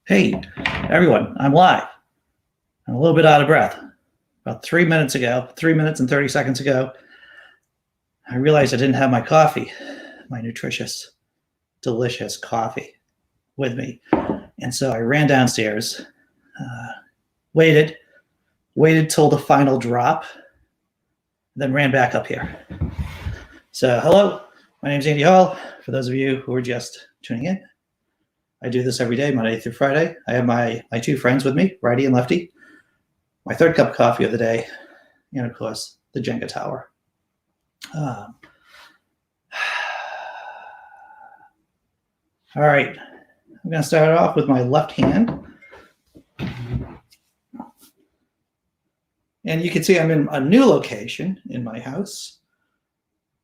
Hey, everyone, I'm live. I'm a little bit out of breath. About 3 minutes ago, 3 minutes and 30 seconds ago, I realized I didn't have my coffee, my nutritious, delicious coffee with me. And so I ran downstairs, waited till the final drop, then ran back up here. So hello, my name's Andy Hall. For those of you who are just tuning in, I do this every day, Monday through Friday. I have my two friends with me, Righty and Lefty, my third cup of coffee of the day, and of course, the Jenga Tower. All right, I'm going to start off with my left hand. And you can see I'm in a new location in my house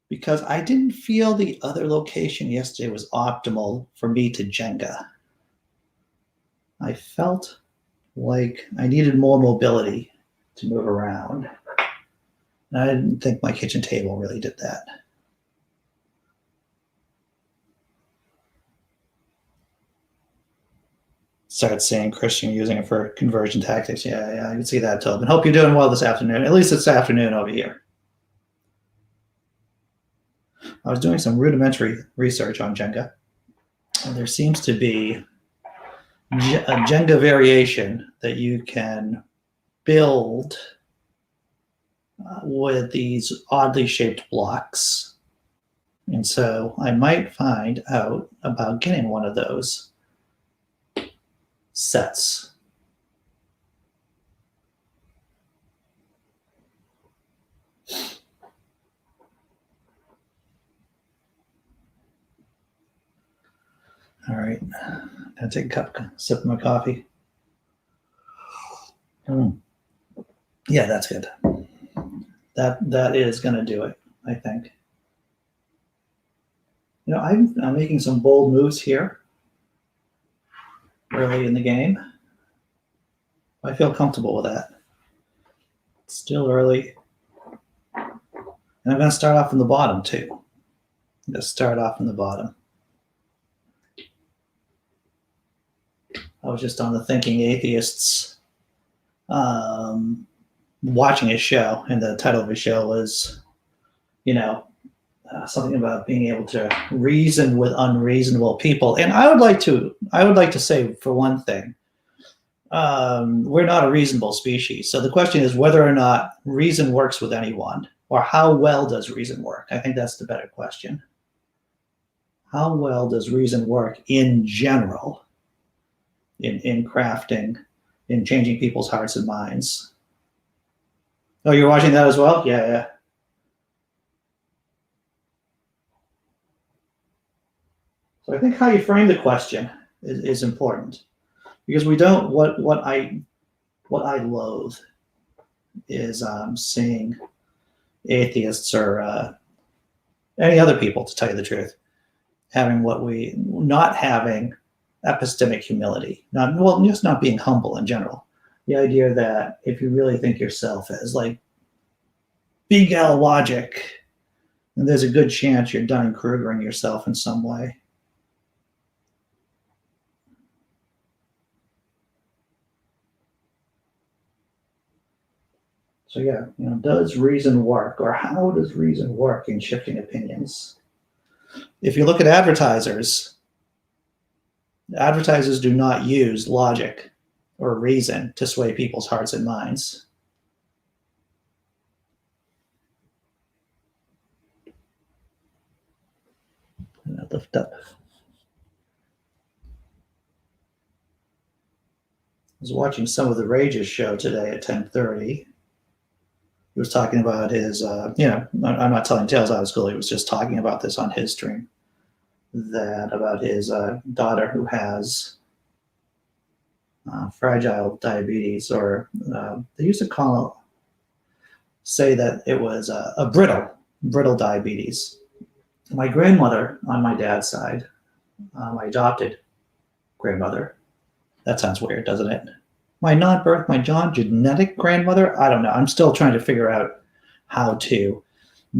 because I didn't feel the other location yesterday was optimal for me to Jenga. I felt like I needed more mobility to move around. And I didn't think my kitchen table really did that. Start seeing Christian using it for conversion tactics. Yeah, I can see that, Tobin. Hope you're doing well this afternoon. At least it's afternoon over here. I was doing some rudimentary research on Jenga, and there seems to be a Jenga variation that you can build with these oddly shaped blocks. And so I might find out about getting one of those sets. All right, I'm gonna take a sip of my coffee. Yeah, that's good. That is gonna do it, I think. You know, I'm making some bold moves here early in the game. I feel comfortable with that. It's still early. And I'm going to start off from the bottom, too. Just start off from the bottom. I was just on the Thinking Atheists watching his show, and the title of his show was, something about being able to reason with unreasonable people. And I would like to say, for one thing, we're not a reasonable species. So the question is whether or not reason works with anyone, or how well does reason work? I think that's the better question. How well does reason work in general in crafting, in changing people's hearts and minds? Oh, you're watching that as well? Yeah. So I think how you frame the question is important, because we don't. What I loathe is seeing atheists or any other people, to tell you the truth, not having epistemic humility, just not being humble in general. The idea that if you really think yourself as like big L logic, then there's a good chance you're Dunning-Krugering yourself in some way. So yeah, does reason work, or how does reason work in shifting opinions? If you look at advertisers do not use logic or reason to sway people's hearts and minds. And I lift up. I was watching some of the Rage's show today at 10:30. He was talking about his, I'm not telling tales out of school. He was just talking about this on his stream, about his daughter who has fragile diabetes, or they used to say that it was a brittle diabetes. My grandmother on my dad's side, my adopted grandmother, that sounds weird, doesn't it? My genetic grandmother, I don't know. I'm still trying to figure out how to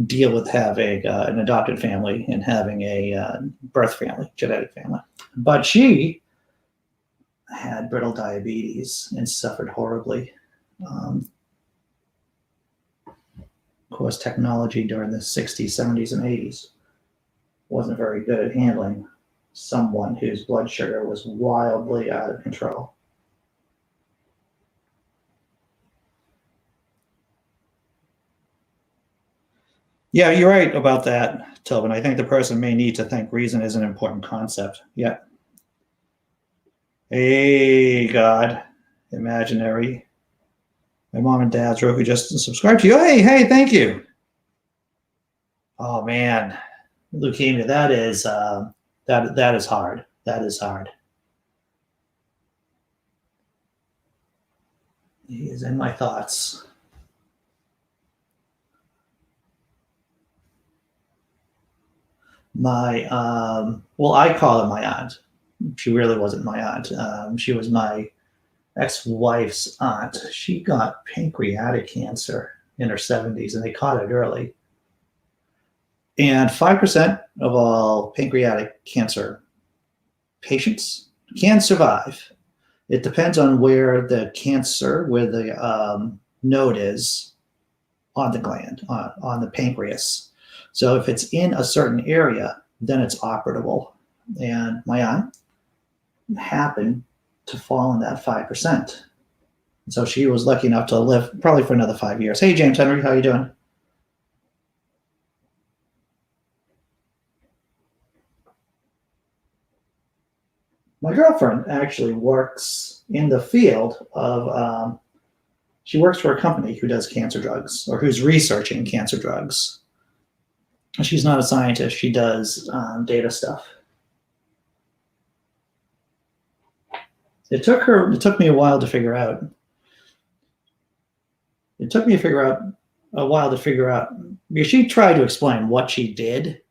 deal with having an adopted family and having a birth family, genetic family. But she had brittle diabetes and suffered horribly. Of course, technology during the 60s, 70s, and 80s wasn't very good at handling someone whose blood sugar was wildly out of control. Yeah, you're right about that, Tobin. I think the person may need to think reason is an important concept. Yeah. Hey, God, imaginary. My mom and dad's who just subscribed to you. Hey, thank you. Oh man, leukemia. That is that is hard. That is hard. He is in my thoughts. My well, I call her my aunt. She really wasn't my aunt. She was my ex-wife's aunt. She got pancreatic cancer in her 70s, and they caught it early. And 5% of all pancreatic cancer patients can survive. It depends on where the cancer, where the node is on the gland, on the pancreas. So if it's in a certain area, then it's operable. And my aunt happened to fall in that 5%. So she was lucky enough to live probably for another 5 years. Hey, James Henry, how you doing? My girlfriend actually works in the field of, she works for a company who does cancer drugs or who's researching cancer drugs. She's not a scientist. She does data stuff. It took me a while to figure out. It took me a while to figure out because she tried to explain what she did.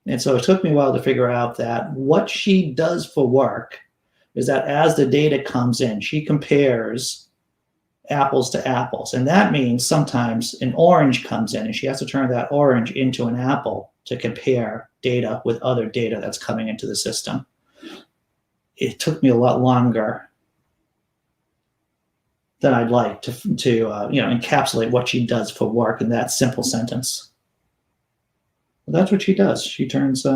And so it took me a while to figure out that what she does for work is that as the data comes in, she compares apples to apples. And that means sometimes an orange comes in and she has to turn that orange into an apple to compare data with other data that's coming into the system. It took me a lot longer than I'd like to encapsulate what she does for work in that simple sentence. That's what she does. She compares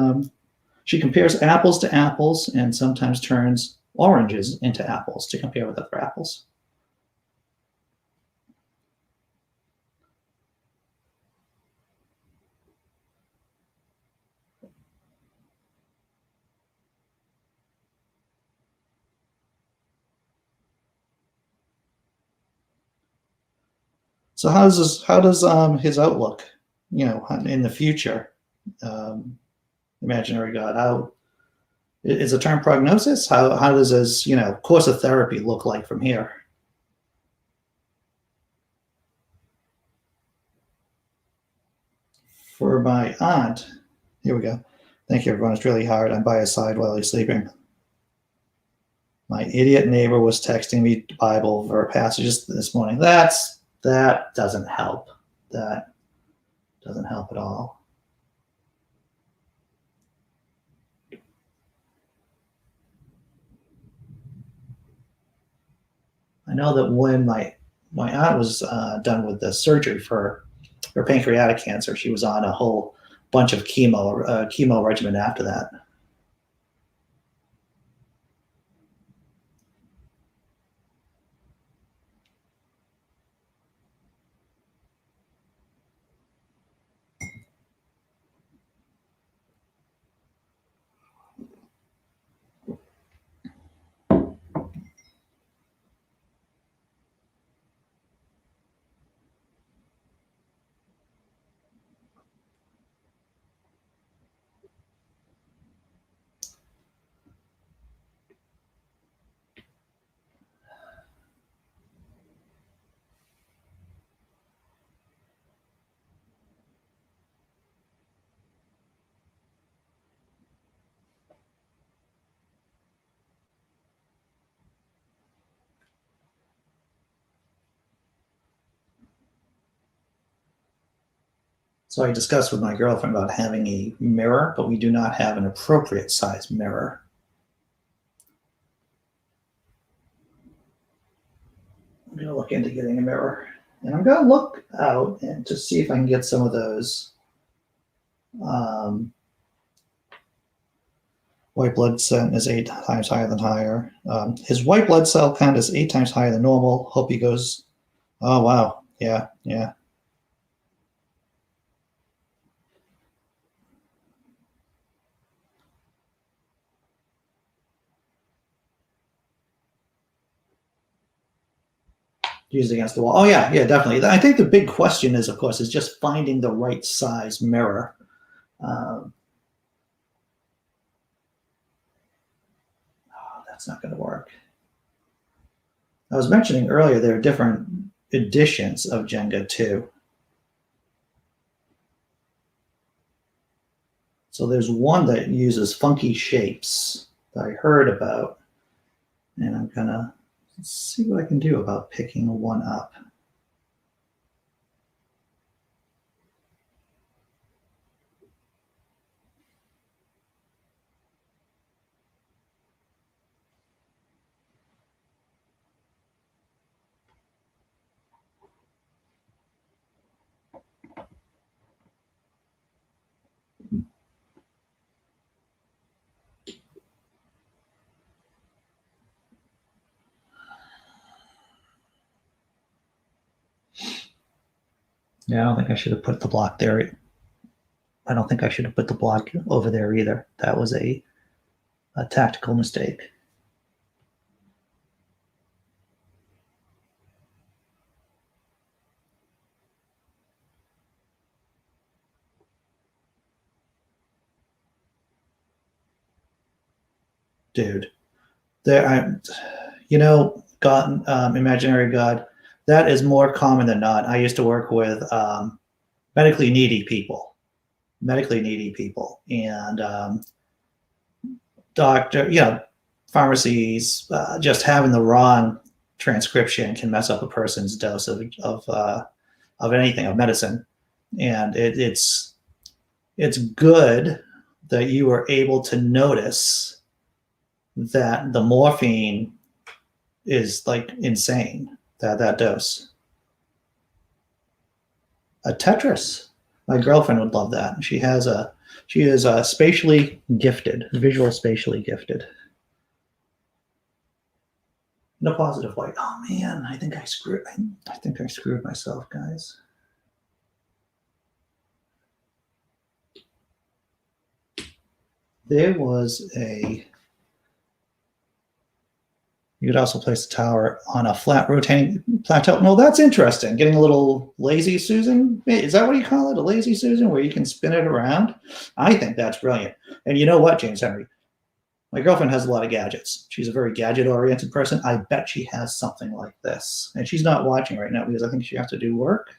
apples to apples and sometimes turns oranges into apples to compare with other apples. So how does his outlook, in the future, imaginary God, how is the term prognosis? How does his, course of therapy look like from here? For my aunt, here we go. Thank you, everyone. It's really hard. I'm by his side while he's sleeping. My idiot neighbor was texting me Bible passages this morning. That doesn't help. That doesn't help at all. I know that when my aunt was done with the surgery for her pancreatic cancer, she was on a whole bunch of chemo regimen after that. So I discussed with my girlfriend about having a mirror, but we do not have an appropriate size mirror. I'm going to look into getting a mirror. And I'm going to look out and to see if I can get some of those white blood cell is 8 times higher than higher. His white blood cell count is 8 times higher than normal. Hope he goes, oh, wow. Yeah. Used against the wall. Oh, yeah, definitely. I think the big question is, of course, is just finding the right size mirror. That's not going to work. I was mentioning earlier there are different editions of Jenga too. So there's one that uses funky shapes that I heard about, and I'm going to see what I can do about picking one up. Yeah, I don't think I should have put the block there. I don't think I should have put the block over there either. That was a tactical mistake. Dude, there, God, imaginary God, that is more common than not. I used to work with medically needy people, and pharmacies. Just having the wrong transcription can mess up a person's dose of anything, of medicine, and it's good that you were able to notice that the morphine is like insane, that dose. A Tetris. My girlfriend would love that. She is spatially gifted, visual spatially gifted. In a positive light. Oh man, I think I screwed myself, guys. There was you could also place the tower on a flat rotating plateau. Well, that's interesting. Getting a little lazy Susan. Is that what you call it? A lazy Susan, where you can spin it around? I think that's brilliant. And you know what, James Henry? My girlfriend has a lot of gadgets. She's a very gadget-oriented person. I bet she has something like this. And she's not watching right now because I think she has to do work.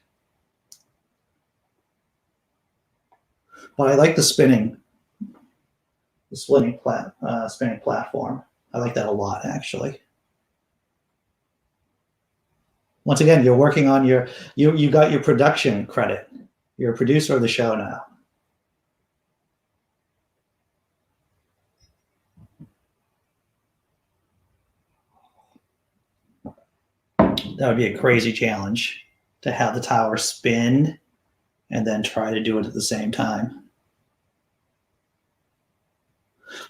But I like the spinning platform. I like that a lot, actually. Once again, you're working on you got your production credit. You're a producer of the show now. That would be a crazy challenge to have the tower spin and then try to do it at the same time.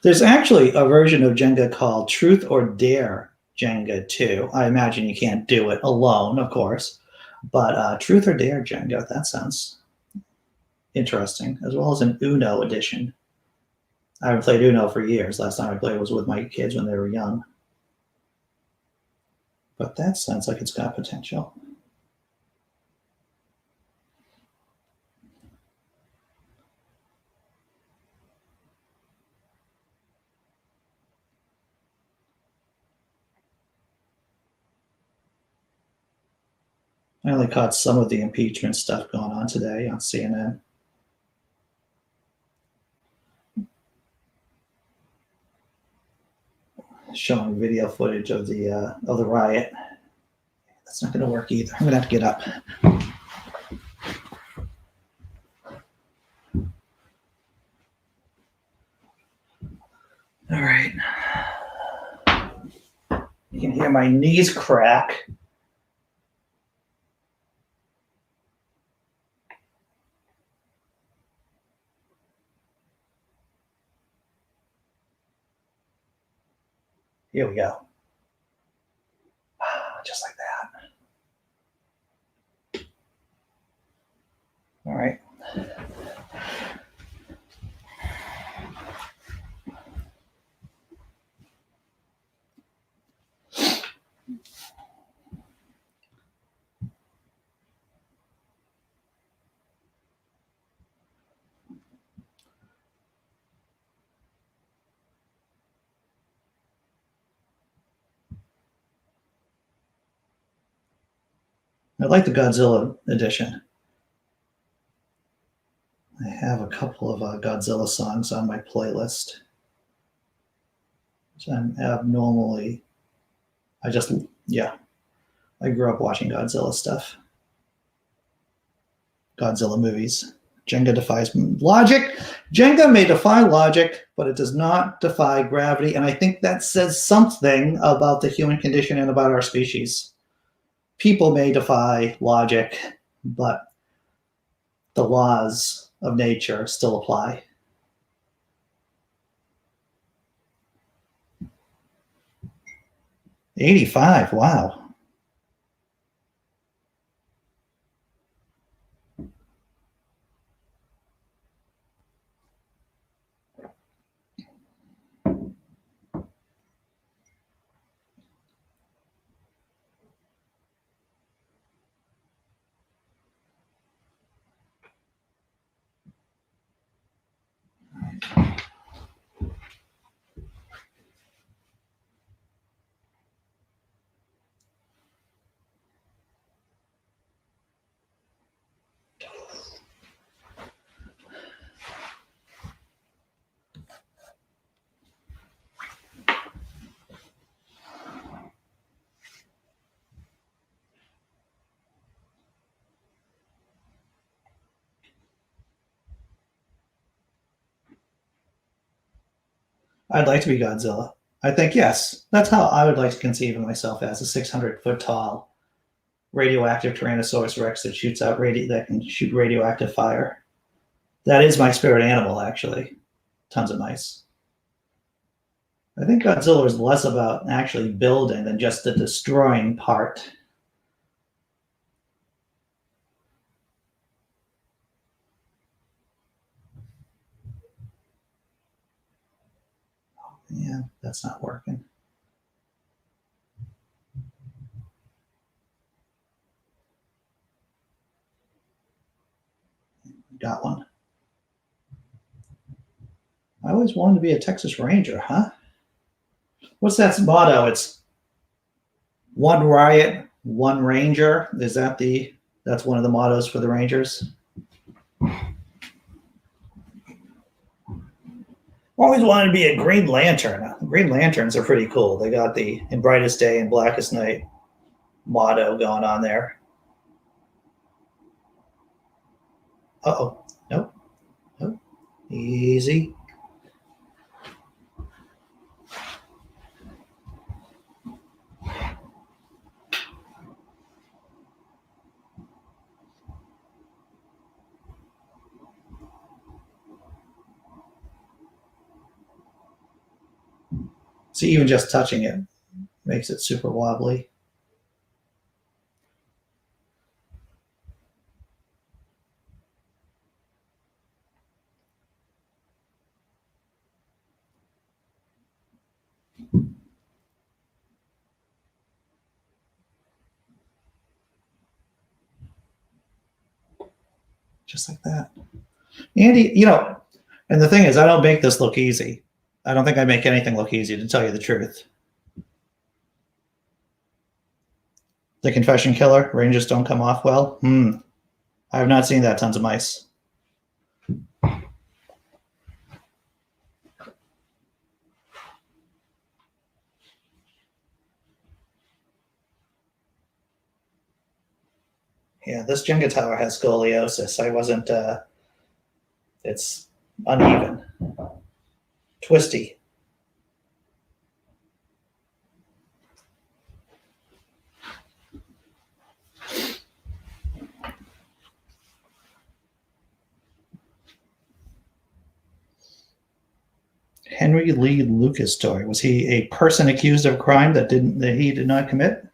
There's actually a version of Jenga called Truth or Dare Jenga 2. I imagine you can't do it alone, of course, but Truth or Dare Jenga, that sounds interesting, as well as an Uno edition. I haven't played Uno for years. Last time I played was with my kids when they were young. But that sounds like it's got potential. I only caught some of the impeachment stuff going on today on CNN. Showing video footage of the riot. That's not going to work either. I'm going to have to get up. All right. You can hear my knees crack Here we go. Just like that. All right. I like the Godzilla edition. I have a couple of Godzilla songs on my playlist. So I'm abnormally, I grew up watching Godzilla stuff. Godzilla movies. Jenga defies logic. Jenga may defy logic, but it does not defy gravity. And I think that says something about the human condition and about our species. People may defy logic, but the laws of nature still apply. '85, wow. I'd like to be Godzilla. I think, yes, that's how I would like to conceive of myself, as a 600-foot tall radioactive Tyrannosaurus Rex that shoots out that can shoot radioactive fire. That is my spirit animal, actually. Tons of mice. I think Godzilla is less about actually building than just the destroying part. Yeah, that's not working. Got one. I always wanted to be a Texas Ranger, huh? What's that motto? It's one riot, one ranger. Is that that's one of the mottos for the Rangers? Always wanted to be a Green Lantern. Green Lanterns are pretty cool. They got the "In brightest day and blackest night" motto going on there. Uh-oh. Nope. Nope. Easy. See, even just touching it makes it super wobbly. Just like that. Andy, and the thing is, I don't make this look easy. I don't think I make anything look easy, to tell you the truth. The Confession Killer, Rangers don't come off well. I have not seen that. Tons of mice. Yeah, this Jenga tower has scoliosis. It's uneven, twisty. Henry Lee Lucas story. Was he a person accused of a crime that he did not commit?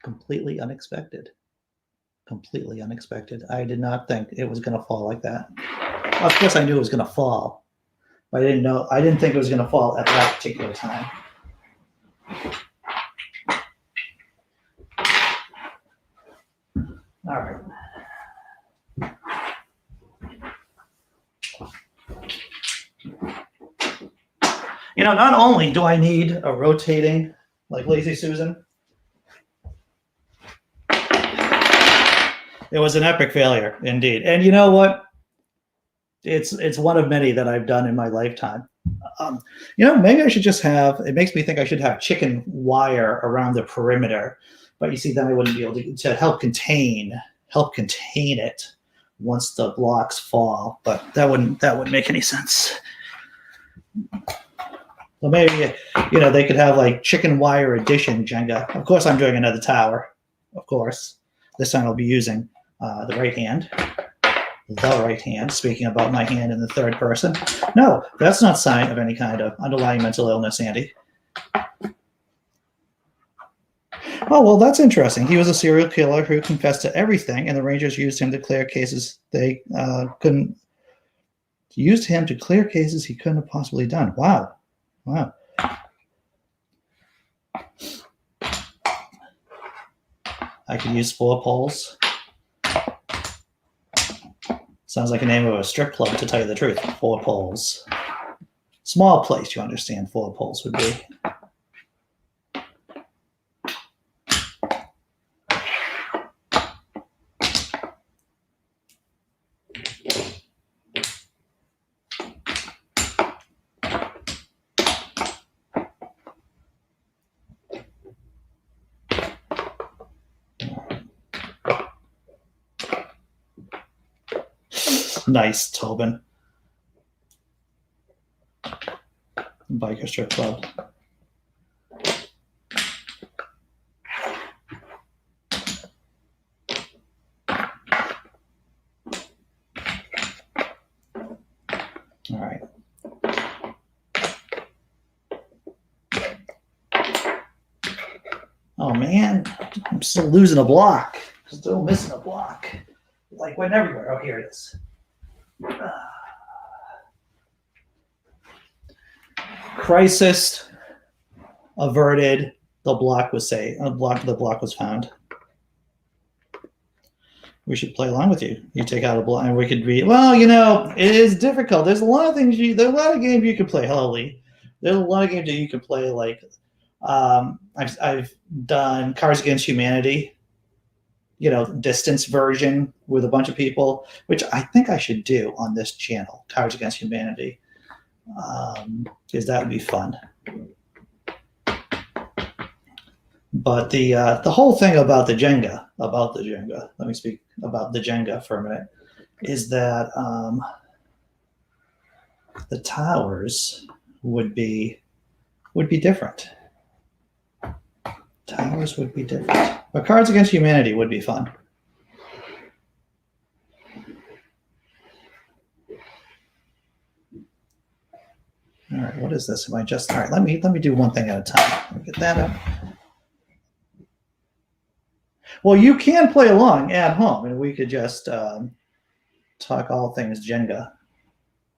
Completely unexpected. Completely unexpected. I did not think it was going to fall like that. Of course, I knew it was going to fall, but I didn't think it was going to fall at that particular time. All right. Not only do I need a rotating, like Lazy Susan, it was an epic failure indeed. And you know what? It's one of many that I've done in my lifetime. Maybe I should just have, it makes me think I should have chicken wire around the perimeter, but you see, then I wouldn't be able to help contain it once the blocks fall, but that wouldn't make any sense. Well, maybe, they could have like chicken wire edition Jenga. Of course, I'm doing another tower. Of course, this time I'll be using the right hand. The right hand, speaking about my hand in the third person. No, that's not sign of any kind of underlying mental illness, Andy. Oh, well, that's interesting. He was a serial killer who confessed to everything, and the Rangers used him to clear cases he couldn't have possibly done. Wow. I could use 4 poles. Sounds like a name of a strip club, to tell you the truth. 4 poles. Small place, you understand, 4 poles would be. Nice, Tobin. Biker strip club. All right. Oh man, I'm still losing a block. Still missing a block. Like went everywhere. Oh, here it is. Crisis averted. The block was the block was found. We should play along with you. You take out a block, and we could be. Well, it is difficult. There's a lot of things. There's a lot of games you can play. Hello, Lee. There's a lot of games that you can play. Like, I've done Cards Against Humanity. Distance version with a bunch of people, which I think I should do on this channel, Cards Against Humanity, because that would be fun. But the whole thing about the Jenga, let me speak about the Jenga for a minute, is that the towers would be different. Towers would be different. But Cards Against Humanity would be fun. All right, what is this? All right, let me do one thing at a time. Let me get that up. Well, you can play along at home, and we could just talk all things Jenga.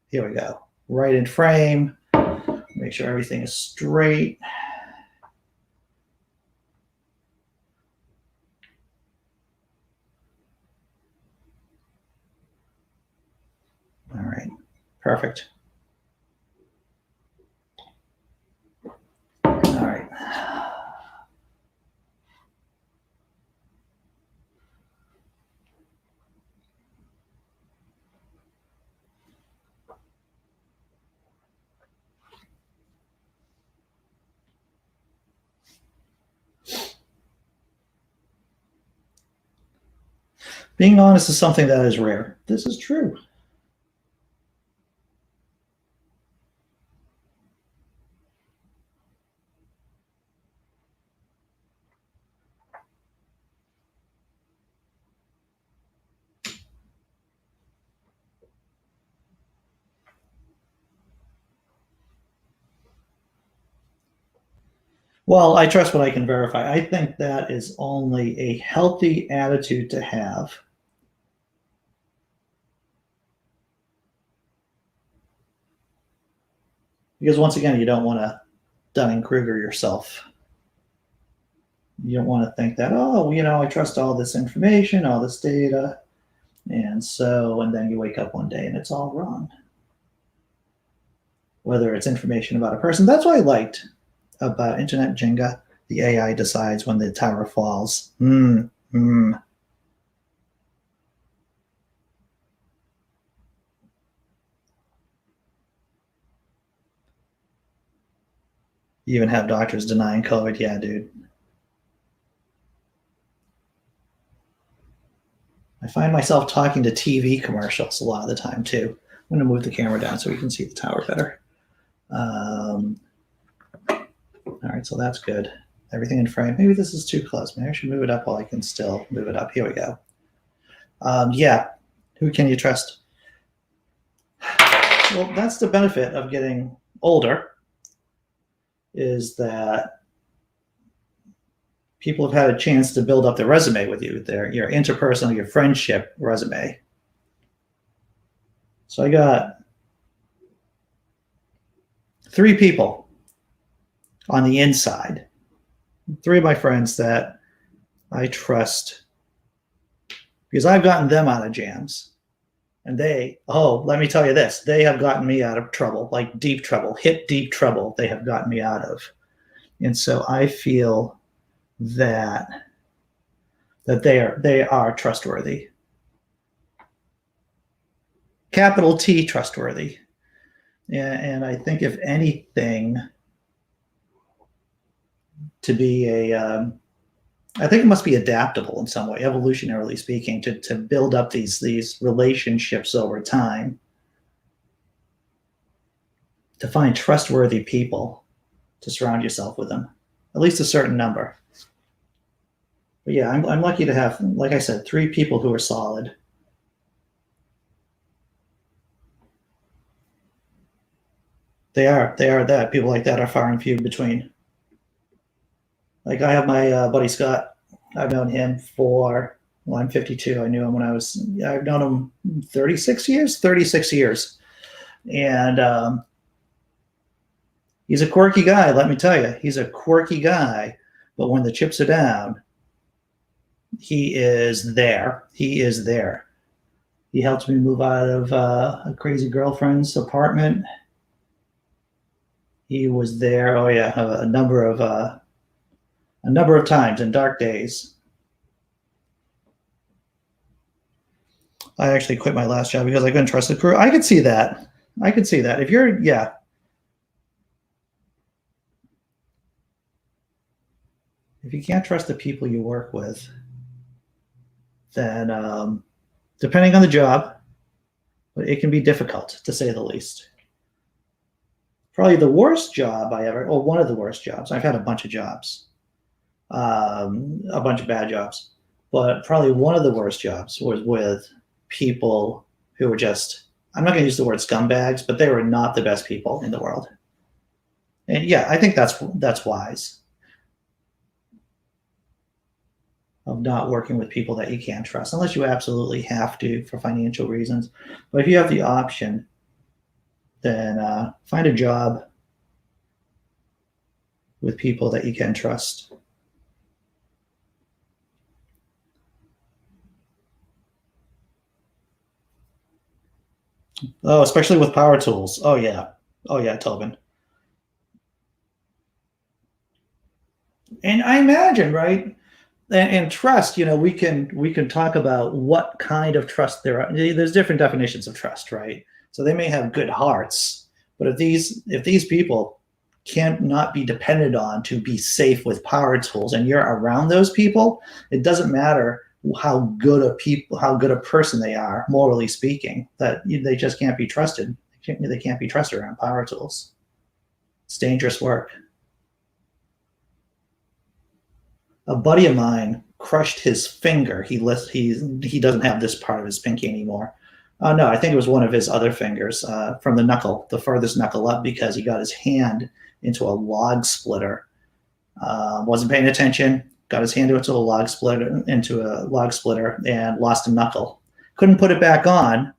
Here we go. Right in frame. Make sure everything is straight. All right, perfect. All right. Being honest is something that is rare. This is true. Well, I trust what I can verify. I think that is only a healthy attitude to have. Because once again, you don't want to Dunning-Kruger yourself. You don't want to think that, oh, I trust all this information, all this data. And then you wake up one day and it's all wrong. Whether it's information about a person. That's what I liked about Internet Jenga. The AI decides when the tower falls. You even have doctors denying COVID. Yeah, dude. I find myself talking to TV commercials a lot of the time too. I'm going to move the camera down so we can see the tower better. All right, so that's good. Everything in frame. Maybe this is too close. Maybe I should move it up while I can still move it up. Here we go. Yeah, who can you trust? Well, that's the benefit of getting older, is that people have had a chance to build up their resume with you, your interpersonal, your friendship resume. So I got 3 people on the inside, 3 of my friends that I trust because I've gotten them out of jams. And let me tell you this, they have gotten me out of trouble, like deep trouble, hit deep trouble they have gotten me out of. And so I feel that they are trustworthy. Capital T, trustworthy. And I think if anything, to be I think it must be adaptable in some way, evolutionarily speaking, to build up these relationships over time, to find trustworthy people, to surround yourself with them, at least a certain number. But yeah, I'm lucky to have, like I said, 3 people who are solid. They are that. People like that are far and few between. Like I have my buddy Scott. I've known him I'm 52. I knew him I've known him 36 years. And he's a quirky guy, let me tell you. He's a quirky guy, but when the chips are down, he is there. He helped me move out of a crazy girlfriend's apartment. He was there, a number of times in dark days. I actually quit my last job because I couldn't trust the crew. I could see that. If you can't trust the people you work with, then depending on the job, it can be difficult, to say the least. Probably the worst job one of the worst jobs. I've had a bunch of jobs. A bunch of bad jobs, but probably one of the worst jobs was with people who were just, I'm not going to use the word scumbags, but they were not the best people in the world. And yeah, I think that's wise, of not working with people that you can't trust, unless you absolutely have to for financial reasons. But if you have the option, then find a job with people that you can trust. Oh, especially with power tools. Oh yeah, Tobin. And I imagine, right? And trust, we can talk about what kind of trust there are. There's different definitions of trust, right? So they may have good hearts, but if these people can't not be depended on to be safe with power tools, and you're around those people, it doesn't matter how good a person they are, morally speaking, that they just can't be trusted. They can't be trusted around power tools. It's dangerous work. A buddy of mine crushed his finger. He doesn't have this part of his pinky anymore. No, I think it was one of his other fingers from the furthest knuckle up, because he got his hand into a log splitter Wasn't paying attention, got his hand into a log splitter, and lost a knuckle. Couldn't put it back on.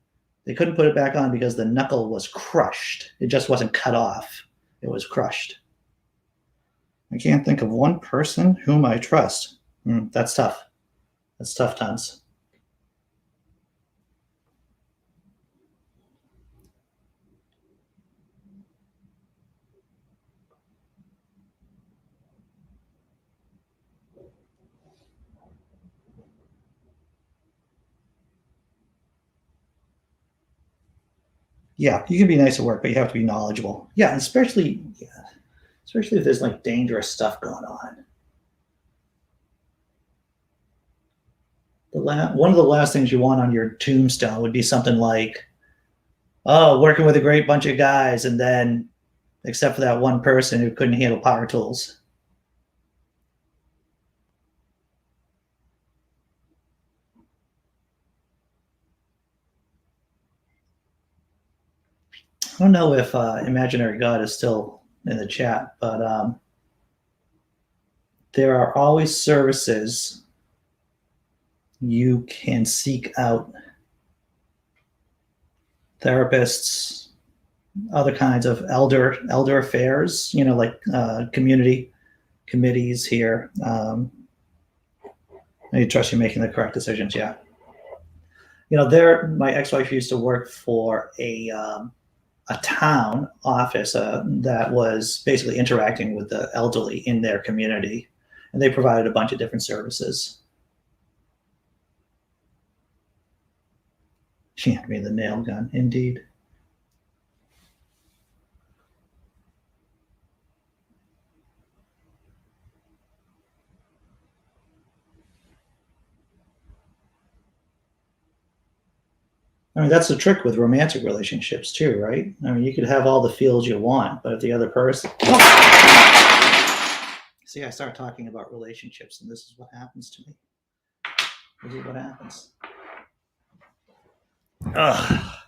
They couldn't put it back on because the knuckle was crushed. It just wasn't cut off. It was crushed. I can't think of one person whom I trust. That's tough. That's tough times. Yeah, you can be nice at work, but you have to be knowledgeable. Yeah, especially if there's like dangerous stuff going on. One of the last things you want on your tombstone would be something like, "Oh, working with a great bunch of guys," and then, except for that one person who couldn't handle power tools. I don't know if Imaginary God is still in the chat, but there are always services you can seek out. Therapists, other kinds of elder affairs, like community committees here. I trust you making the correct decisions. Yeah. My ex-wife used to work for a town office that was basically interacting with the elderly in their community, and they provided a bunch of different services. She handed me the nail gun, indeed. I mean, that's the trick with romantic relationships too, right? I mean, you could have all the feels you want, but if the other person... See, I start talking about relationships, and this is what happens to me. This is what happens. Ugh.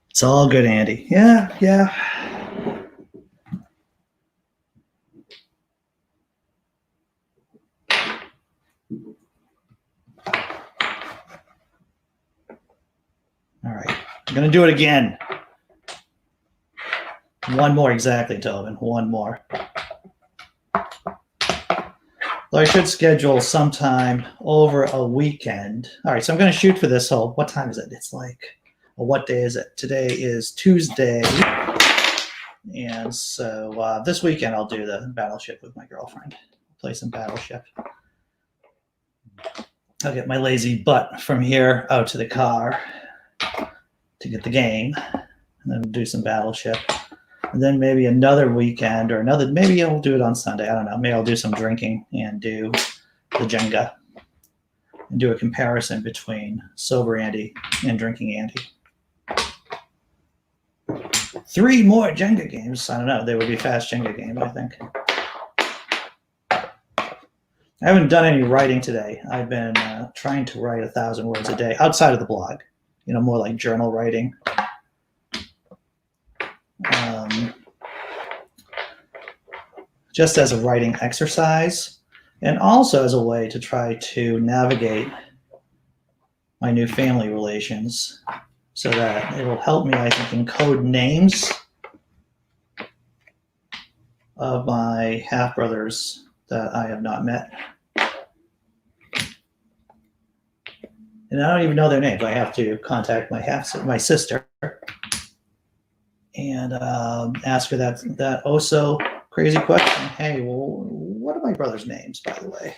It's all good, Andy. Yeah. All right. I'm going to do it again. One more, exactly, Tobin. One more. I should schedule sometime over a weekend. All right, so I'm going to shoot for this whole... What time is it? It's like... Well, what day is it? Today is Tuesday. And so this weekend I'll do the Battleship with my girlfriend. Play some Battleship. I'll get my lazy butt from here out to the car to get the game. And then do some Battleship. And then maybe another weekend or maybe I'll do it on Sunday. I don't know. Maybe I'll do some drinking and do the Jenga. And do a comparison between sober Andy and drinking Andy. 3 more Jenga games. I don't know. They would be fast Jenga games, I think. I haven't done any writing today. I've been trying to write 1,000 words a day outside of the blog. More like journal writing. Just as a writing exercise, and also as a way to try to navigate my new family relations, so that it will help me, I think, encode names of my half-brothers that I have not met. And I don't even know their names. I have to contact my sister and ask her that oh so crazy question. Hey, well, what are my brothers' names, by the way?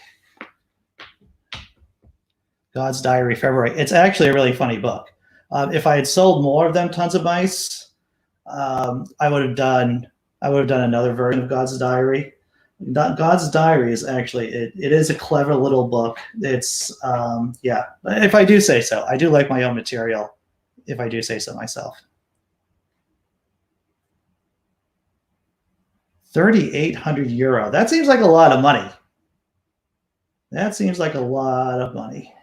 God's Diary, February. It's actually a really funny book. If I had sold more of them, Tons of Mice, I would have done another version of God's Diary. God's Diary is actually, it is a clever little book. It's, yeah, if I do say so. I do like my own material, if I do say so myself. 3,800 euro. That seems like a lot of money. That seems like a lot of money.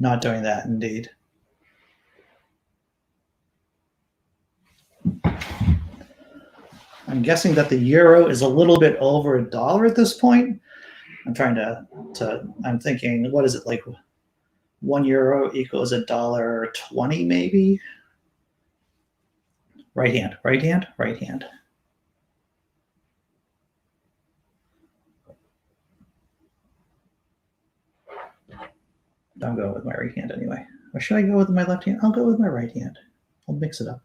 Not doing that, indeed. I'm guessing that the euro is a little bit over $1 at this point. I'm trying to I'm thinking, what is it, like €1 equals $1.20 maybe? Right hand, right hand, right hand. I'll go with my right hand anyway. Or should I go with my left hand? I'll go with my right hand. I'll mix it up.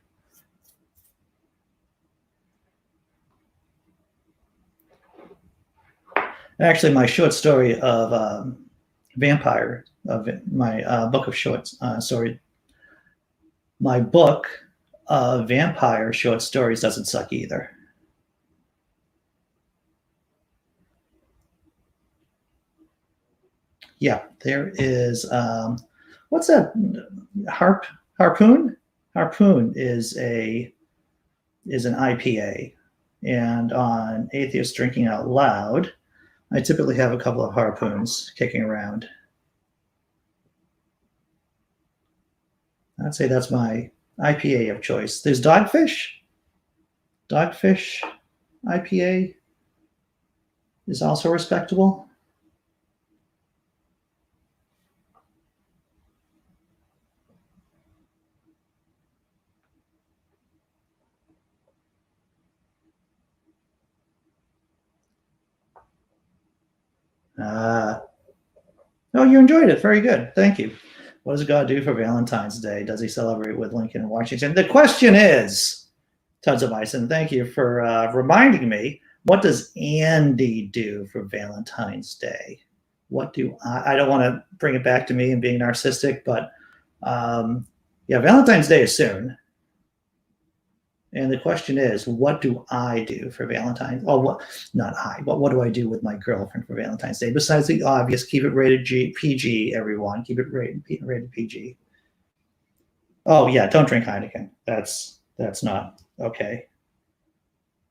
Actually, my short story of vampire, of my book of shorts, sorry, my book of vampire short stories doesn't suck either. Yeah, there is, what's that? Harpoon? Harpoon is an IPA. And on Atheist Drinking Out Loud, I typically have a couple of harpoons kicking around. I'd say that's my IPA of choice. There's Dogfish. Dogfish IPA is also respectable. Oh, you enjoyed it. Very good. Thank you. What does God do for Valentine's Day? Does he celebrate with Lincoln in Washington? The question is, Tons of Ice, and thank you for reminding me, what does Andy do for Valentine's Day? What do I don't want to bring it back to me and being narcissistic, but yeah, Valentine's Day is soon. And the question is, what do I do for Valentine's? Oh, what? Not I, but what do I do with my girlfriend for Valentine's Day? Besides the obvious, keep it rated PG, everyone. Keep it rated PG. Oh yeah, don't drink Heineken. That's not okay.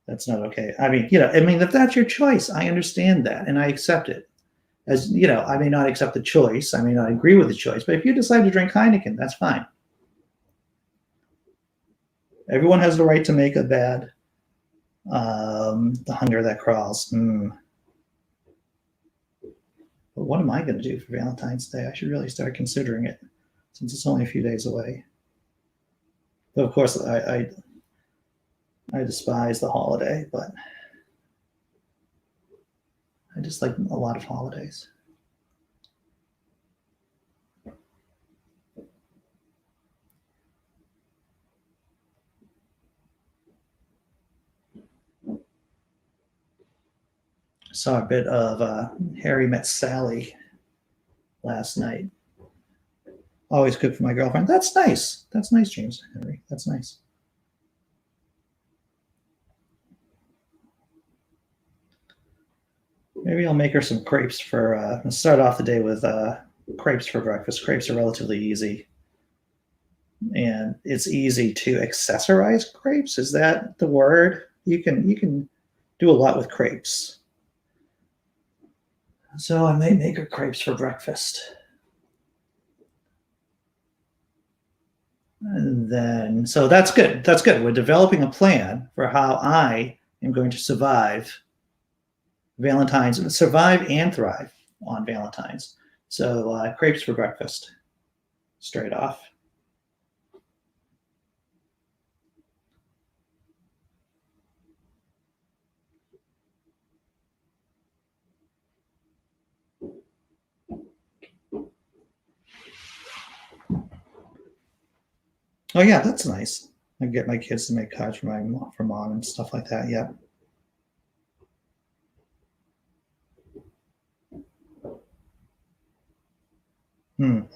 That's not okay. I mean, if that's your choice, I understand that and I accept it. As you know, I may not accept the choice. I may not agree with the choice, but if you decide to drink Heineken, that's fine. Everyone has the right to make a bad. The hunger that crawls. But what am I going to do for Valentine's Day? I should really start considering it, since it's only a few days away. But of course, I despise the holiday, but I just like a lot of holidays. Saw a bit of Harry Met Sally last night. Always cook for my girlfriend. That's nice. That's nice, James Henry. That's nice. Maybe I'll make her some crepes for, start off the day with crepes for breakfast. Crepes are relatively easy. And it's easy to accessorize crepes. Is that the word? You can do a lot with crepes. So I may make her crepes for breakfast. And then, so that's good. That's good. We're developing a plan for how I am going to survive Valentine's, survive and thrive on Valentine's. So crepes for breakfast, straight off. Oh yeah, that's nice. I get my kids to make cards for mom and stuff like that. Yeah.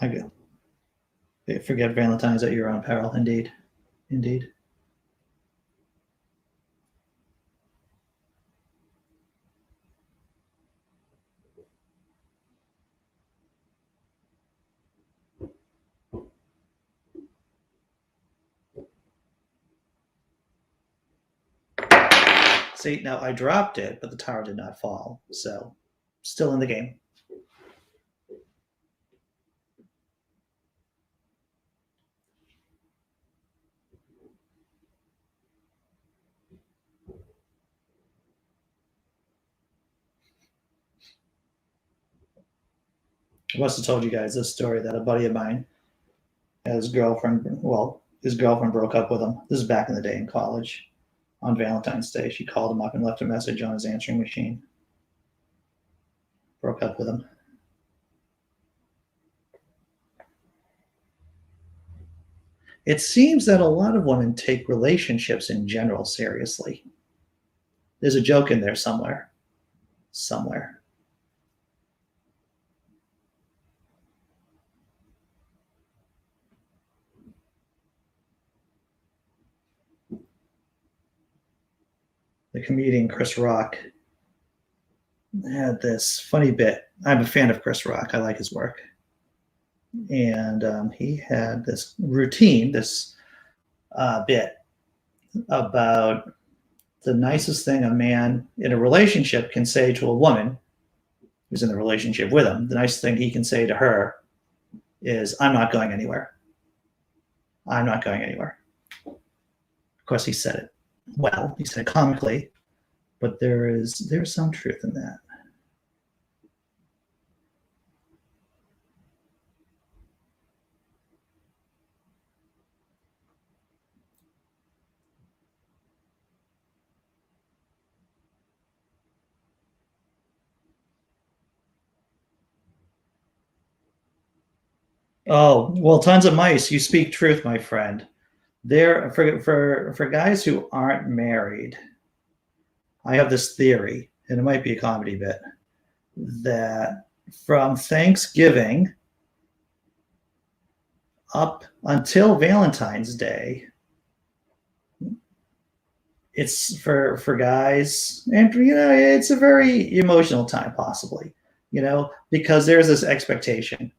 I go. Forget Valentine's at your own peril. Indeed. Indeed. See, now I dropped it, but the tower did not fall. So, still in the game. I must have told you guys this story that a buddy of mine, his girlfriend broke up with him. This is back in the day in college. On Valentine's Day, she called him up and left a message on his answering machine. Broke up with him. It seems that a lot of women take relationships in general seriously. There's a joke in there somewhere. Somewhere. The comedian Chris Rock had this funny bit. I'm a fan of Chris Rock. I like his work. And he had this routine, this bit about the nicest thing a man in a relationship can say to a woman who's in the relationship with him. The nicest thing he can say to her is, "I'm not going anywhere. I'm not going anywhere." Of course, he said it well. He said it comically, but there's some truth in that. Oh, well, tons of mice. You speak truth, my friend. There for guys who aren't married, I have this theory, and it might be a comedy bit, that from Thanksgiving up until Valentine's Day, it's for guys, and it's a very emotional time, possibly, because there's this expectation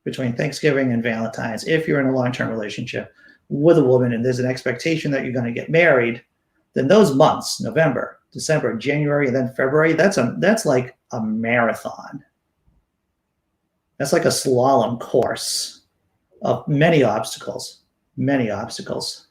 between Thanksgiving and Valentine's. If you're in a long-term relationship with a woman and there's an expectation that you're going to get married, then those months, November, December, January, and then February, that's like a marathon. That's like a slalom course of many obstacles, many obstacles.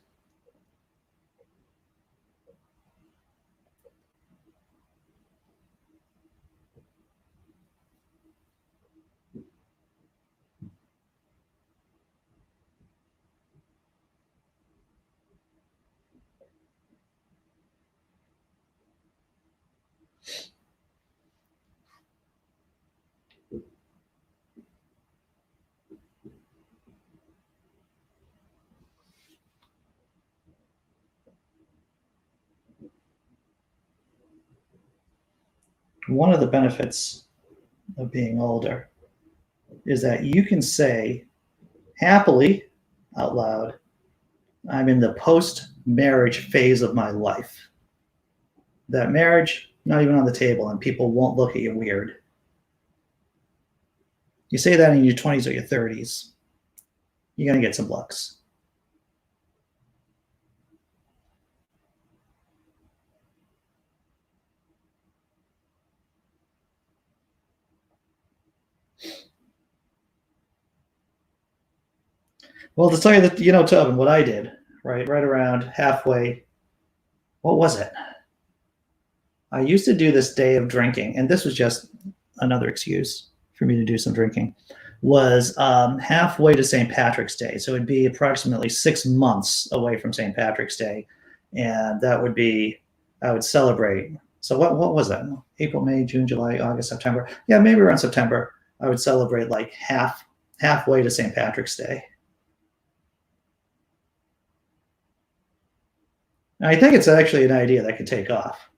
One of the benefits of being older is that you can say happily out loud, "I'm in the post-marriage phase of my life." That marriage, not even on the table, and people won't look at you weird. You say that in your 20s or your 30s, you're going to get some looks. Well, to tell you that, Tobin, what I did, right around halfway, what was it? I used to do this day of drinking, and this was just another excuse for me to do some drinking, was halfway to St. Patrick's Day. So it'd be approximately 6 months away from St. Patrick's Day. And that would be, I would celebrate. So what was that? April, May, June, July, August, September. Yeah, maybe around September, I would celebrate like halfway to St. Patrick's Day. I think it's actually an idea that could take off.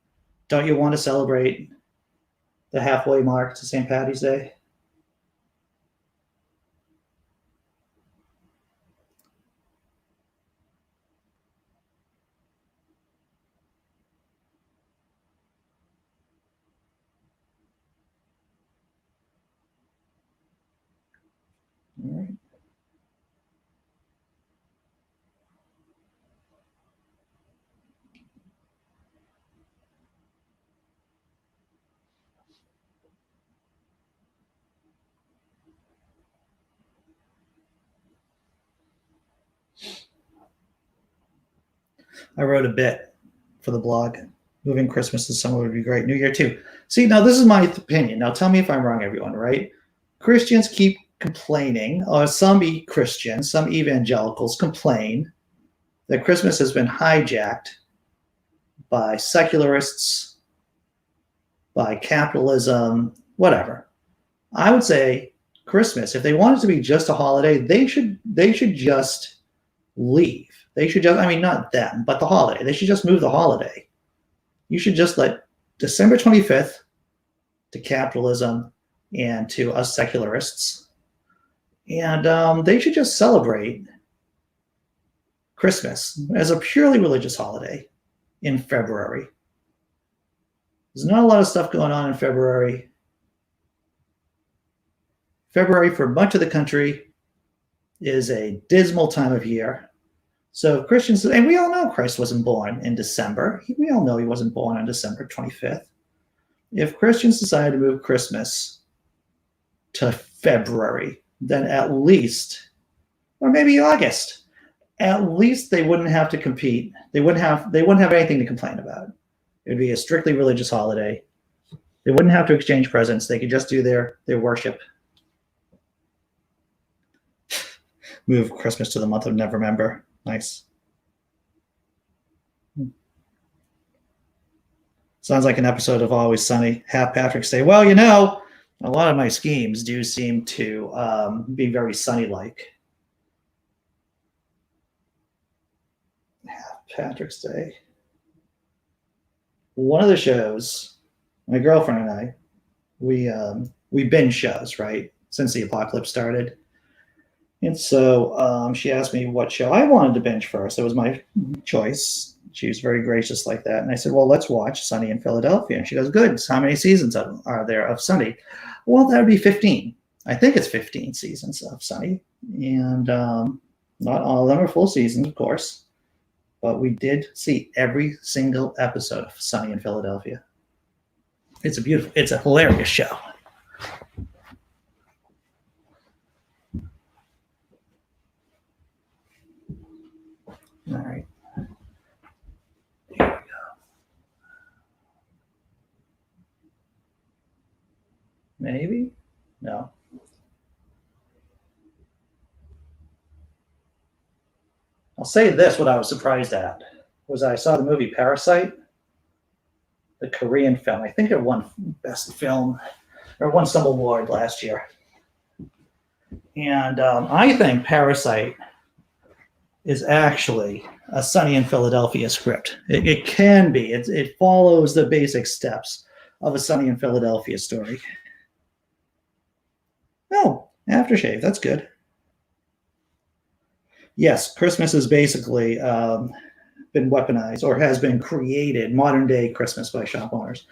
Don't you want to celebrate the halfway mark to St. Paddy's Day? All right. I wrote a bit for the blog. Moving Christmas to summer would be great. New Year too. See, now this is my opinion. Now tell me if I'm wrong, everyone, right? Christians keep complaining, or some Christians, some evangelicals complain that Christmas has been hijacked by secularists, by capitalism, whatever. I would say Christmas, if they want it to be just a holiday, they should just leave. They should just, I mean, not them, but the holiday. They should just move the holiday. You should just let December 25th to capitalism and to us secularists. And they should just celebrate Christmas as a purely religious holiday in February. There's not a lot of stuff going on in February. February for much of the country is a dismal time of year. So Christians, and we all know Christ wasn't born in December. We all know he wasn't born on December 25th. If Christians decided to move Christmas to February, then at least, or maybe August, at least they wouldn't have to compete. They wouldn't have anything to complain about. It would be a strictly religious holiday. They wouldn't have to exchange presents. They could just do their worship. Move Christmas to the month of November. Nice. Sounds like an episode of Always Sunny. Half Patrick's Day. Well, you know, a lot of my schemes do seem to be very sunny-like. Half Patrick's Day. One of the shows, my girlfriend and I, we binge shows, right? Since the apocalypse started. And so she asked me what show I wanted to binge first. It was my choice. She was very gracious like that. And I said, well, let's watch Sunny in Philadelphia. And she goes, good. So how many seasons are there of Sunny? Well, that would be 15. I think it's 15 seasons of Sunny. And not all of them are full seasons, of course. But we did see every single episode of Sunny in Philadelphia. It's a hilarious show. All right. Here we go. Maybe? No. I'll say this, what I was surprised at was I saw the movie Parasite, the Korean film. I think it won Best Film, or won some award last year. And I think Parasite is actually a Sunny in Philadelphia script. It can be. It follows the basic steps of a Sunny in Philadelphia story. Oh, aftershave. That's good. Yes, Christmas has basically been weaponized or has been created, modern day Christmas by shop owners.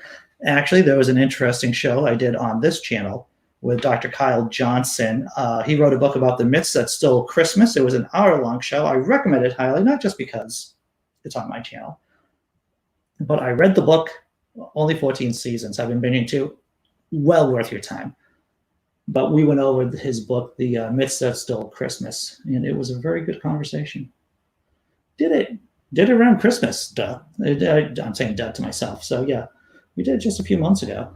Actually, there was an interesting show I did on this channel with Dr. Kyle Johnson. He wrote a book about the myths that stole Christmas. It was an hour-long show. I recommend it highly, not just because it's on my channel, but I read the book, only 14 seasons. I've been binging too. Well worth your time. But we went over his book, The Myths That Stole Christmas, and it was a very good conversation. Did it around Christmas, duh. I'm saying duh to myself. So yeah, we did it just a few months ago.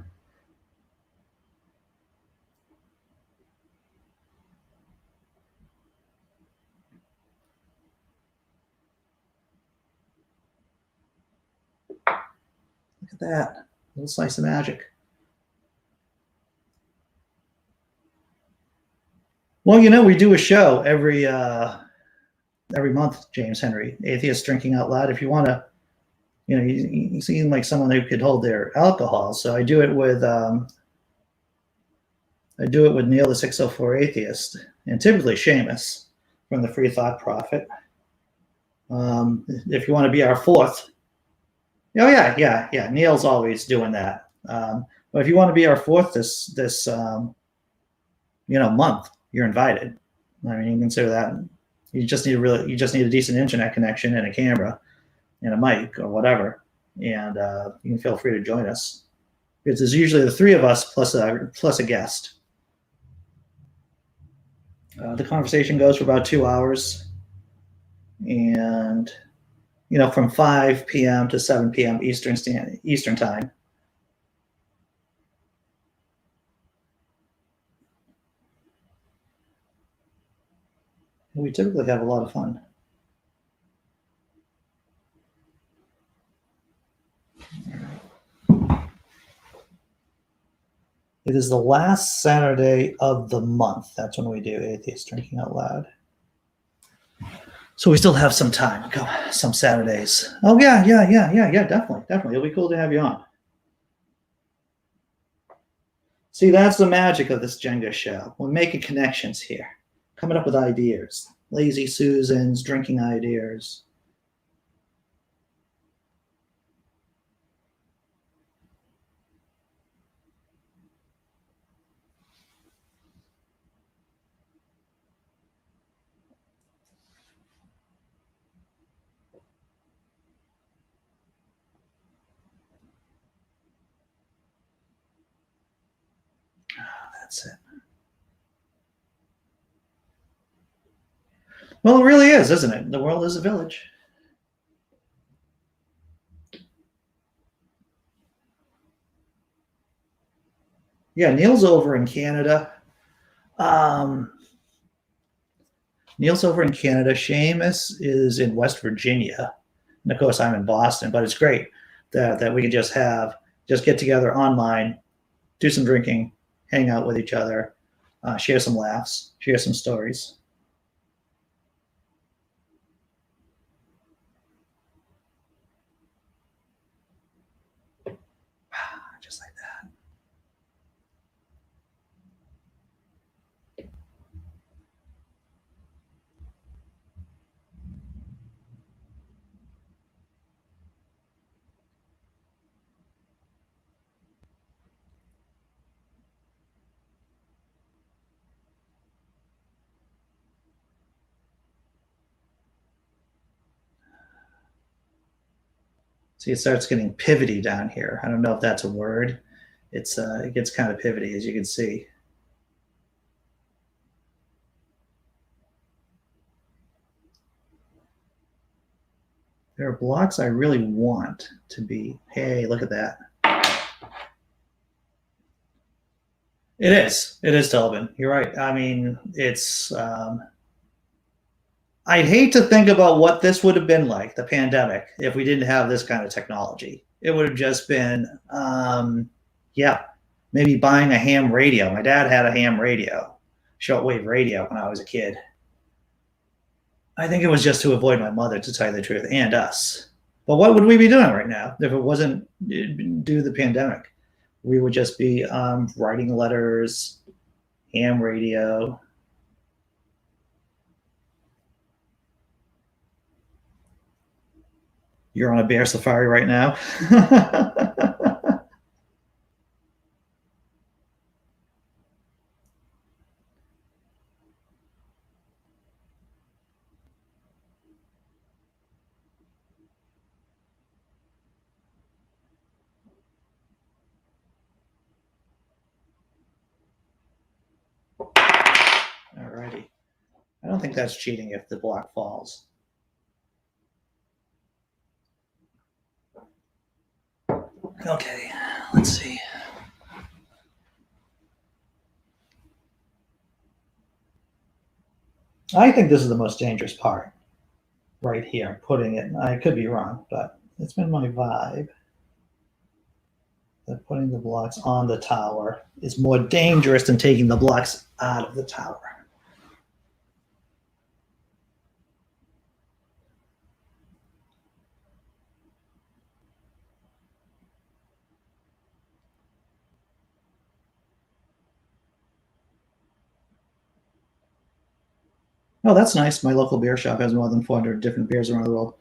Look at that, a little slice of magic. Well, you know, we do a show every month, James Henry, Atheist Drinking Out Loud. If you want to you seem like someone who could hold their alcohol. So I do it with Neil the 604 Atheist, and typically Seamus from the Free Thought Prophet. If you want to be our fourth, yeah. Neil's always doing that. But if you want to be our fourth this month, you're invited. I mean, you can consider that. You just need a decent internet connection and a camera and a mic or whatever, and you can feel free to join us. Because there's usually the three of us plus a guest. The conversation goes for about 2 hours, and from 5 p.m. to 7 p.m. Eastern time. We typically have a lot of fun. It is the last Saturday of the month. That's when we do Atheist Drinking Out Loud. So we still have some time, some Saturdays. Oh, yeah, definitely. It'll be cool to have you on. See, that's the magic of this Jenga show. We're making connections here, coming up with ideas. Lazy Susans, drinking ideas. That's it. Well, it really is, isn't it? The world is a village. Yeah, Neil's over in Canada. Seamus is in West Virginia. And of course, I'm in Boston, but it's great that we can just get together online, do some drinking, hang out with each other, share some laughs, share some stories. Just like that. See, it starts getting pivoty down here. I don't know if that's a word. It gets kind of pivoty, as you can see. There are blocks I really want to be. Hey, look at that. It is. It is, Taliban. You're right. I mean, it's. I'd hate to think about what this would have been like, the pandemic, if we didn't have this kind of technology. It would have just been, maybe buying a ham radio. My dad had a ham radio, shortwave radio, when I was a kid. I think it was just to avoid my mother, to tell you the truth, and us. But what would we be doing right now if it wasn't due to the pandemic? We would just be writing letters, ham radio. You're on a bear safari right now. Alrighty. I don't think that's cheating if the block falls. Okay, let's see. I think this is the most dangerous part right here, putting it. I could be wrong, but it's been my vibe that putting the blocks on the tower is more dangerous than taking the blocks out of the tower. Oh, that's nice. My local beer shop has more than 400 different beers around the world.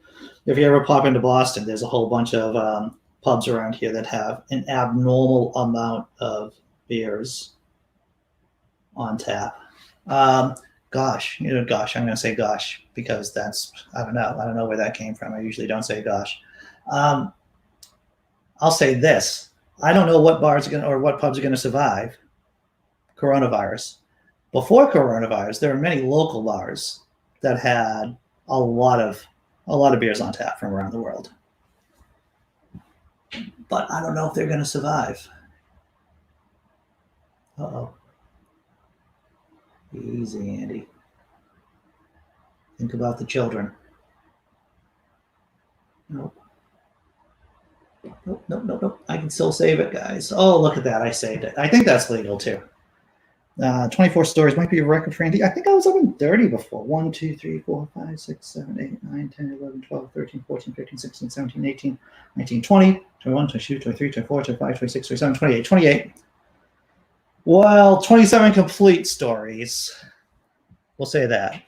If you ever pop into Boston, there's a whole bunch of pubs around here that have an abnormal amount of beers on tap. Gosh, I'm going to say gosh because I don't know where that came from. I usually don't say gosh. I'll say this. I don't know what bars or what pubs are going to survive coronavirus. Before coronavirus, there were many local bars that had a lot of beers on tap from around the world. But I don't know if they're going to survive. Uh-oh. Easy, Andy. Think about the children. Nope. Nope. I can still save it, guys. Oh, look at that. I saved it. I think that's legal, too. 24 stories might be a record for Andy. I think I was up in 30 before. 1, 2, 3, 4, 5, 6, 7, 8, 9, 10, 11, 12, 13, 14, 15, 16, 17, 18, 19, 20, 21, 22, 23, 24, 25, 26, 27, 28, 28. Well, 27 complete stories. We'll say that.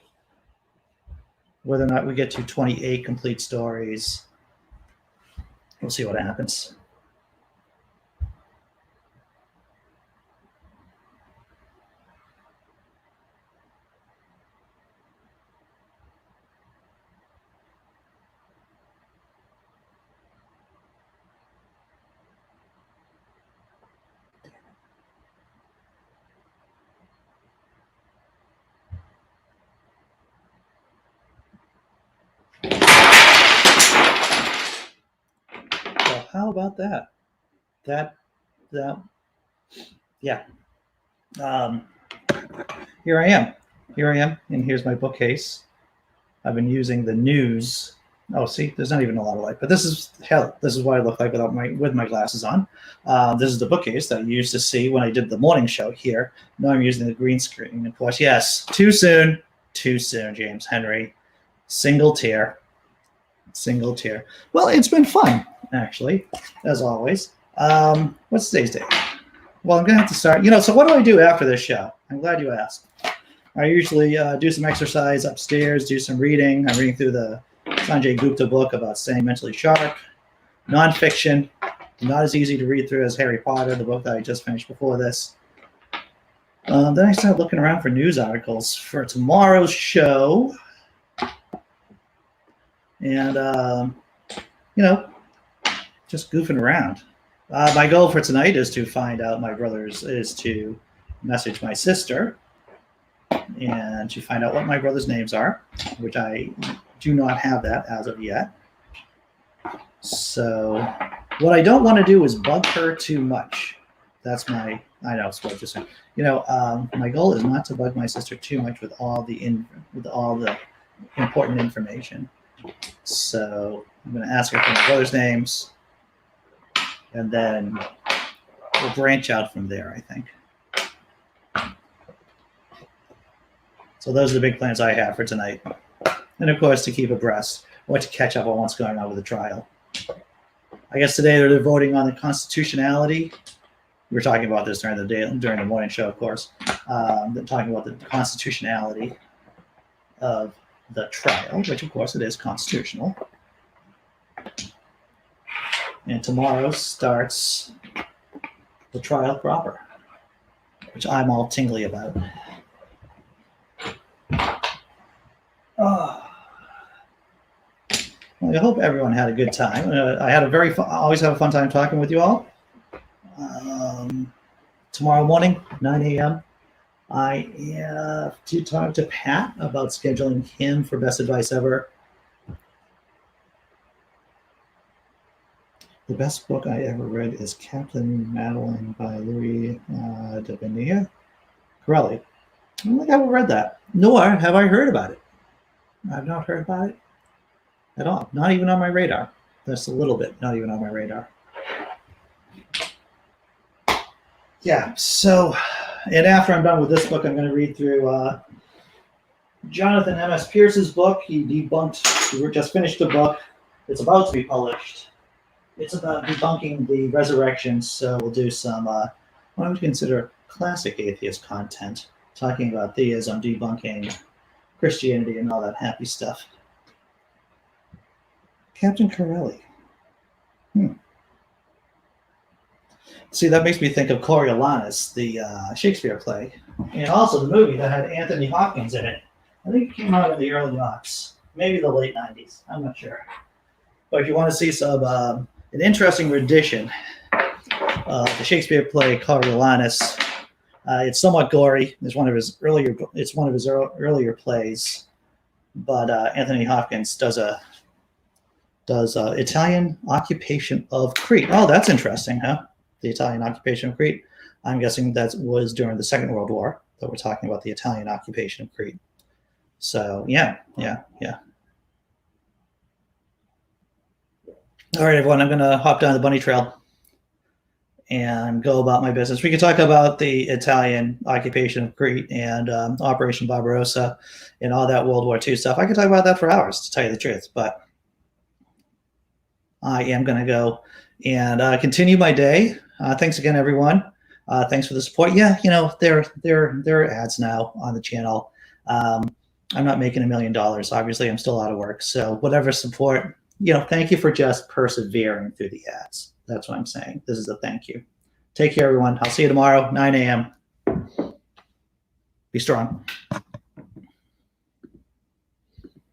Whether or not we get to 28 complete stories, we'll see what happens. Well, how about that? Yeah. Here I am, and here's my bookcase. I've been using the news. Oh, see, there's not even a lot of light, but this is what I look like with my glasses on. This is the bookcase that I used to see when I did the morning show here. Now I'm using the green screen. Of course, yes, too soon, James Henry. Single tier. Well, it's been fun, actually, as always. What's today's date? Well, I'm going to have to start. So what do I do after this show? I'm glad you asked. I usually do some exercise upstairs, do some reading. I'm reading through the Sanjay Gupta book about staying mentally sharp. Nonfiction, not as easy to read through as Harry Potter, the book that I just finished before this. Then I started looking around for news articles for tomorrow's show. And, just goofing around. My goal for tonight is to find out to message my sister and to find out what my brother's names are, which I do not have that as of yet. So what I don't want to do is bug her too much. I know it's what you're saying. My goal is not to bug my sister too much with all the important information. So I'm going to ask her for my brother's names, and then we'll branch out from there, I think. So those are the big plans I have for tonight. And of course, to keep abreast or to catch up on what's going on with the trial. I guess today they're voting on the constitutionality. We were talking about this during the morning show, of course. They're talking about the constitutionality of the trial, which of course it is constitutional. And tomorrow starts the trial proper, which I'm all tingly about. Well, I hope everyone had a good time. I had I always have a fun time talking with you all. Tomorrow morning, 9 a.m., I have to talk to Pat about scheduling him for Best Advice Ever. The best book I ever read is Captain Madeline by Louis de Bonilla Corelli. I don't think I ever read that, nor have I heard about it. I've not heard about it at all. Not even on my radar. Just a little bit, not even on my radar. Yeah, so, and after I'm done with this book, I'm going to read through Jonathan M.S. Pierce's book. We just finished the book. It's about to be published. It's about debunking the resurrection, so we'll do some what I would consider classic atheist content, talking about theism, debunking Christianity and all that happy stuff. Captain Corelli. See, that makes me think of Coriolanus, the Shakespeare play, and also the movie that had Anthony Hopkins in it. I think it came out in the early aughts, maybe the late 90s. I'm not sure. But if you want to see some an interesting rendition of the Shakespeare play Coriolanus, it's somewhat gory. It's one of his earlier plays, but Anthony Hopkins does Italian occupation of Crete. Oh, that's interesting, huh? The Italian occupation of Crete. I'm guessing that was during the Second World War that we're talking about the Italian occupation of Crete. So yeah. All right, everyone, I'm going to hop down the bunny trail and go about my business. We could talk about the Italian occupation of Crete and Operation Barbarossa and all that World War II stuff. I could talk about that for hours, to tell you the truth, but I am going to go and continue my day. Thanks again, everyone. Thanks for the support. Yeah, there are ads now on the channel. I'm not making $1 million. Obviously, I'm still out of work. So whatever support, thank you for just persevering through the ads. That's what I'm saying. This is a thank you. Take care, everyone. I'll see you tomorrow, 9 a.m. Be strong.